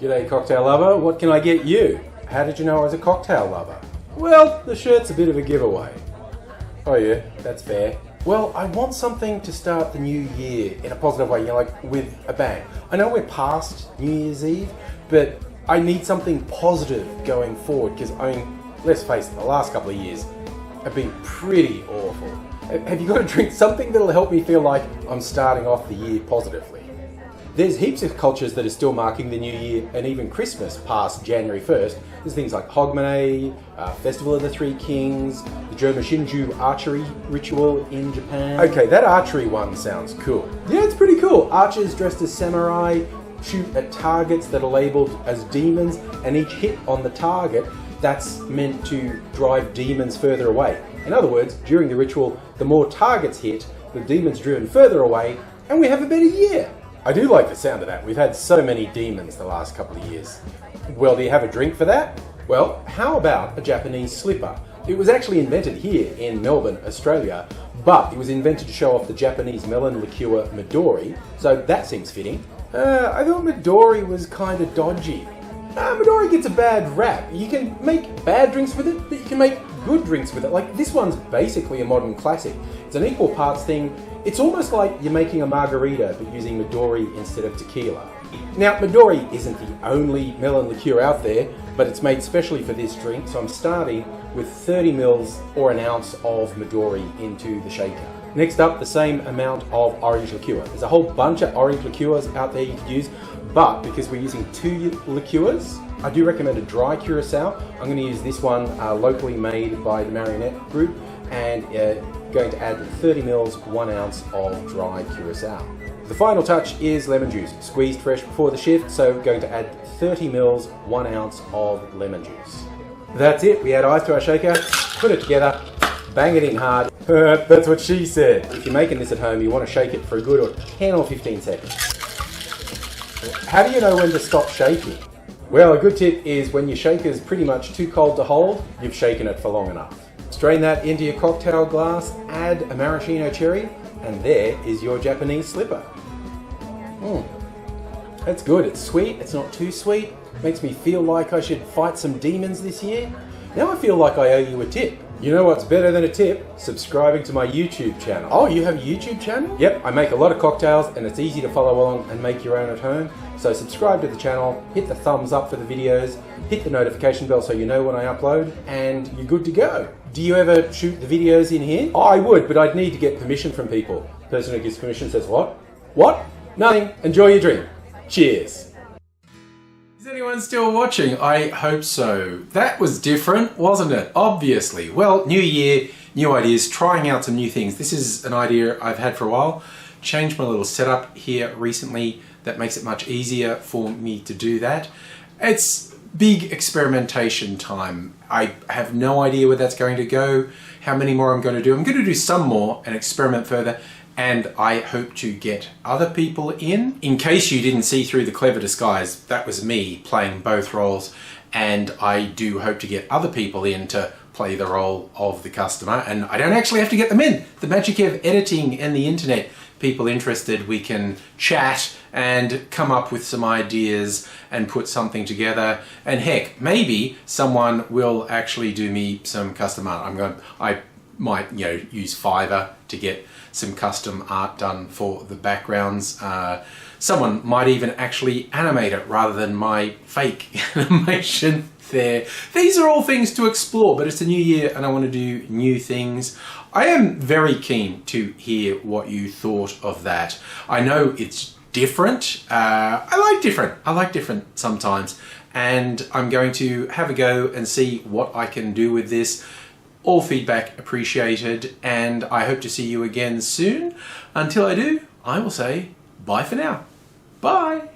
G'day cocktail lover, what can I get you? How did you know I was a cocktail lover? Well, the shirt's a bit of a giveaway. Oh yeah, that's fair. Well, I want something to start the new year in a positive way, like with a bang. I know we're past New Year's Eve, but I need something positive going forward because, let's face it, the last couple of years have been pretty awful. Have you got a drink, something that'll help me feel like I'm starting off the year positively? There's heaps of cultures that are still marking the new year and even Christmas past January 1st. There's things like Hogmanay, Festival of the Three Kings, the Jomushinju archery ritual in Japan. Okay, that archery one sounds cool. Yeah, it's pretty cool. Archers dressed as samurai shoot at targets that are labeled as demons, and each hit on the target that's meant to drive demons further away. In other words, during the ritual, the more targets hit, the demons driven further away, and we have a better year. I do like the sound of that. We've had so many demons the last couple of years. Well, do you have a drink for that? Well, how about a Japanese slipper? It was actually invented here in Melbourne, Australia, but it was invented to show off the Japanese melon liqueur Midori, so that seems fitting. I thought Midori was kind of dodgy. Midori gets a bad rap. You can make bad drinks with it, but you can make good drinks with it. Like, this one's basically a modern classic. It's an equal parts thing. It's almost like you're making a margarita, but using Midori instead of tequila. Now, Midori isn't the only melon liqueur out there, but it's made specially for this drink, so I'm starting with 30 mils or an ounce of Midori into the shaker. Next up, the same amount of orange liqueur. There's a whole bunch of orange liqueurs out there you could use, but because we're using two liqueurs, I do recommend a dry curacao. I'm going to use this one locally made by the Marionette Group, and going to add 30 mils, 1 ounce of dry curacao. The final touch is lemon juice, squeezed fresh before the shift, so going to add 30 mils, 1 ounce of lemon juice. That's it, we add ice to our shaker, put it together, bang it in hard. That's what she said. If you're making this at home, you want to shake it for a good 10 or 15 seconds. How do you know when to stop shaking? Well, a good tip is when your shaker's pretty much too cold to hold, you've shaken it for long enough. Strain that into your cocktail glass, add a maraschino cherry, and there is your Japanese slipper. That's good. It's sweet, it's not too sweet. Makes me feel like I should fight some demons this year. Now I feel like I owe you a tip. You know what's better than a tip? Subscribing to my YouTube channel. Oh, you have a YouTube channel? Yep, I make a lot of cocktails and it's easy to follow along and make your own at home. So subscribe to the channel, hit the thumbs up for the videos, hit the notification bell so you know when I upload, and you're good to go. Do you ever shoot the videos in here? Oh, I would, but I'd need to get permission from people. The person who gives permission says, what? What? Nothing. Enjoy your drink. Cheers. Is anyone still watching? I hope so. That was different, wasn't it? Obviously. Well, new year, new ideas, trying out some new things. This is an idea I've had for a while. Changed my little setup here recently. That makes it much easier for me to do that. It's big experimentation time. I have no idea where that's going to go, how many more I'm going to do. I'm going to do some more and experiment further, and I hope to get other people in. In case you didn't see through the clever disguise, that was me playing both roles, and I do hope to get other people in to play the role of the customer, and I don't actually have to get them in. The magic of editing and the internet. People interested, we can chat and come up with some ideas and put something together, and heck, maybe someone will actually do me some custom art. I might, use Fiverr to get some custom art done for the backgrounds. Someone might even actually animate it rather than my fake animation there. These are all things to explore, but it's a new year and I want to do new things. I am very keen to hear what you thought of that. I know it's different. I like different sometimes, and I'm going to have a go and see what I can do with this. All feedback appreciated, and I hope to see you again soon. Until I do, I will say bye for now. Bye.